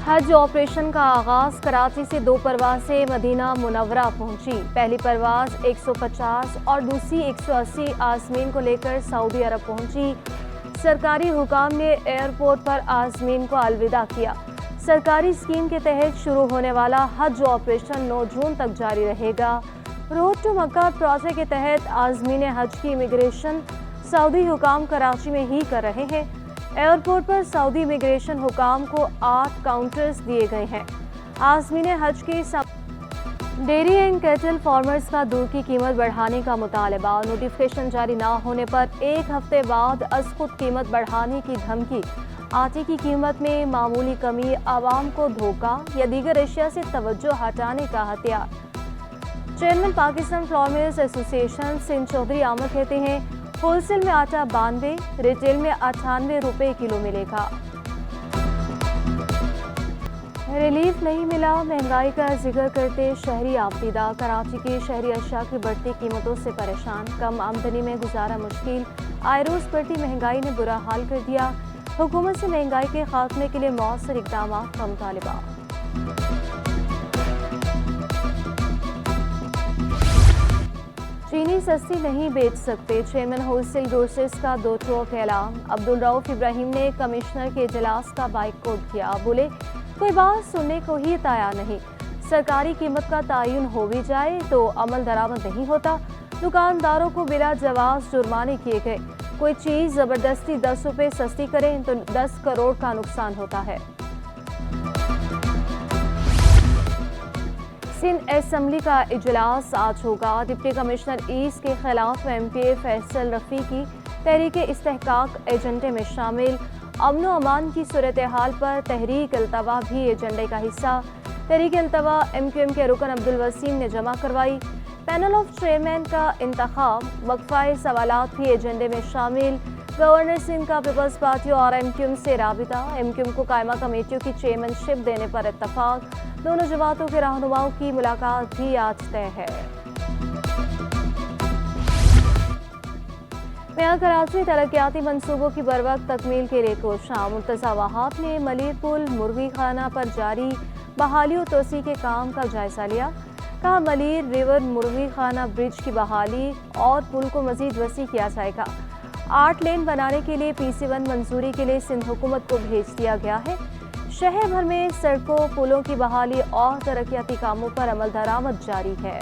حج operation کا آغاز کراچی سے 2 پروازیں مدینہ منورہ پہنچی۔ پہلی پرواز 150 اور دوسری 180 عازمین کو لے کر سعودی عرب پہنچی۔ سرکاری حکام نے ایئرپورٹ پر عازمین کو الوداع کیا۔ سرکاری اسکیم کے تحت شروع ہونے والا حج آپریشن 9 جون تک جاری رہے گا۔ روڈ ٹو مکہ پروجیکٹ کے تحت عازمین حج کی امیگریشن سعودی حکام کراچی میں ہی کر رہے ہیں۔ ایئرپورٹ پر سعودی امیگریشن حکام کو 8 کاؤنٹرز دیے گئے ہیں۔ عازمین حج کی ڈیری اینڈ کیٹل فارمرز کا دودھ کی قیمت بڑھانے کا مطالبہ۔ نوٹیفکیشن جاری نہ ہونے پر 1 ہفتے بعد از خود قیمت بڑھانے کی دھمکی۔ آٹے کی قیمت میں معمولی کمی عوام کو دھوکہ یا دیگر اشیاء سے توجہ ہٹانے کا ہتھیار۔ چیئرمین پاکستان فلور ملز ایسوسی ایشن سندھ چودھری احمد کہتے ہیں ہول سیل میں آٹا 92، ریٹیل میں 98 روپے کلو ملے گا۔ ریلیف نہیں ملا، مہنگائی کا ذکر کرتے شہری آپیدہ۔ کراچی کی شہری اشیاء کی بڑھتی قیمتوں سے پریشان، کم آمدنی میں گزارا مشکل، آئے روز بڑھتی مہنگائی نے برا حال کر دیا۔ حکومت سے مہنگائی کے خاتمے کے لیے مؤثر اقدامات کا مطالبہ۔ چینی سستی نہیں بیچ سکتے، چیئرمین ہول سیل گروسرز کا 2 ٹوک اعلان۔ عبدالرؤف ابراہیم نے کمشنر کے اجلاس کا بائیکاٹ کیا، بولے کوئی بات سننے کو ہی تیار نہیں، سرکاری قیمت کا تعین ہو بھی جائے تو عمل درآمد نہیں ہوتا۔ دکانداروں کو بلا جواز جرمانے کیے گئے، کوئی چیز زبردستی 10 روپے سستی کریں تو 10 کروڑ کا نقصان ہوتا ہے۔ سندھ اسمبلی کا اجلاس آج ہوگا۔ ڈپٹی کمشنر ایسٹ کے خلاف ایم پی اے فیصل رفیقی تحریک استحقاق ایجنڈے میں شامل۔ امن و امان کی صورتحال پر تحریک التوا بھی ایجنڈے کا حصہ۔ تحریک التوا ایم کیو ایم کے رکن عبدالوسیم نے جمع کروائی۔ پینل آف چیئرمین کا انتخاب، وقفہ سوالات بھی ایجنڈے میں شامل۔ گورنر سندھ کا پیپلز پارٹی اور ایم کیو ایم سے رابطہ، ایم کیو ایم کو قائمہ کمیٹیوں کی چیئرمین شپ دینے پر اتفاق۔ دونوں جماعتوں کے رہنماؤں کی ملاقات بھی آج طے ہے۔ میاں کراچی ترقیاتی منصوبوں کی بروقت تکمیل کے لیے کوشاں۔ مرتضی وہاب نے ملیر پل مرغی خانہ پر جاری بحالی و توسیع کے کام کا جائزہ لیا۔ کہا ملیر ریور مرغی خانہ برج کی بحالی اور پل کو مزید وسیع کیا جائے گا۔ 8 لین بنانے کے لیے PC1 منظوری کے لیے سندھ حکومت کو بھیج دیا گیا ہے۔ شہر بھر میں سڑکوں، پلوں کی بحالی اور ترقیاتی کاموں پر عمل درآمد جاری ہے۔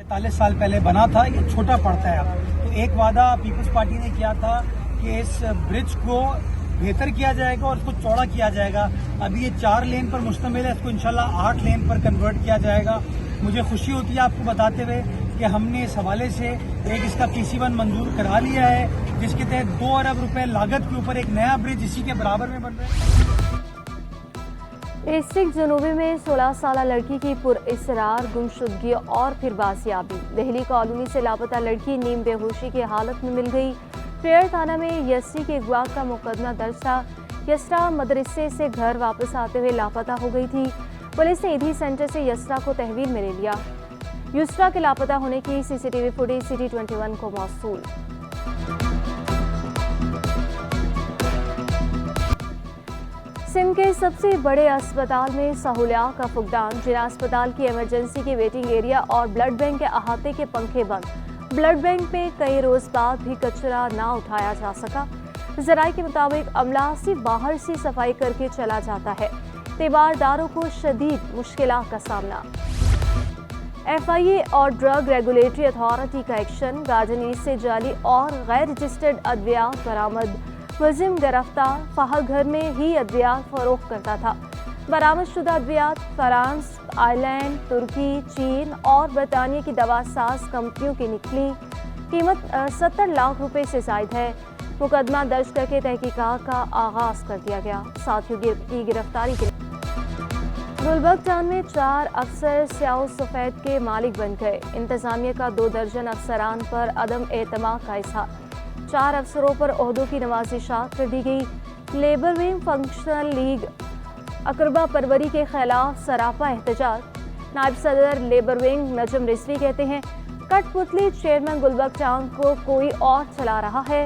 45 سال پہلے بنا تھا، یہ چھوٹا پڑتا ہے اب۔ تو ایک وعدہ پیپلز پارٹی نے کیا تھا کہ اس برج کو بہتر کیا جائے گا اور اس کو چوڑا کیا جائے گا۔ ابھی یہ 4 لین پر مشتمل ہے، اس کو انشاءاللہ 8 لین پر کنورٹ کیا جائے گا۔ مجھے خوشی ہوتی ہے آپ کو بتاتے ہوئے کہ ہم نے اس حوالے سے ایک اس کا PC1 منظور کرا لیا ہے، جس کے تحت 2 ارب روپے لاگت کے اوپر ایک نیا برج اسی کے برابر میں بن رہا ہے۔ ڈسٹرکٹ جنوبی میں 16 سالہ لڑکی کی پراسرار گمشدگی اور پھر بازیابی۔ دہلی کالونی سے لاپتہ لڑکی نیم بے ہوشی کی حالت میں مل گئی۔ پریئر تھانہ میں یسری کے اغوا کا مقدمہ درج تھا۔ یسرا مدرسے سے گھر واپس آتے ہوئے لاپتہ ہو گئی تھی۔ پولیس نے ایدھی سینٹر سے یسرا کو تحویل میں لے لیا۔ یسرا کے لاپتہ ہونے کی CCTV فوٹیج سٹی 21 کو موصول۔ سندھ کے سب سے بڑے اسپتال میں سہولیات کا فقدان۔ جناح اسپتال کی ایمرجنسی کے ویٹنگ ایریا اور بلڈ بینک کے احاطے کے پنکھے بند۔ بلڈ بینک میں کئی روز بعد بھی کچرا نہ اٹھایا جا سکا۔ ذرائع کے مطابق عملہ صرف باہر سے صفائی کر کے چلا جاتا ہے۔ تیوہارداروں کو شدید مشکلات کا سامنا۔ FIA اور ڈرگ ریگولیٹری اتھارٹی کا ایکشن۔ گارڈن ایسٹ سے جعلی اور غیر رجسٹرڈ ادویات برآمد۔ ملزم گرفتار، فہد گھر میں ہی ادویات فروخت کرتا تھا۔ برآمد شدہ ادویات فرانس، آئرلینڈ، ترکی، چین اور برطانیہ کی دوا ساز کمپنیوں کی نکلی۔ قیمت 70 لاکھ روپے سے زائد ہے۔ مقدمہ درج کر کے تحقیقات کا آغاز کر دیا گیا۔ ساتھیوں کی گرفتاری کے گلبرگ ٹاؤن میں 4 افسر سیاہ و سفید کے مالک بن گئے۔ انتظامیہ کا 2 درجن افسران پر عدم اعتماد کا اظہار۔ 4 افسروں پر عہدوں کی نوازشات کر دی گئی۔ لیبر ونگ فنکشنل لیگ اقربا پروری کے خلاف سراپا احتجاج۔ نائب صدر لیبر ونگ نجم رضوی کہتے ہیں کٹ پتلی چیئرمین گلبرگ ٹاؤن کو کوئی اور چلا رہا ہے۔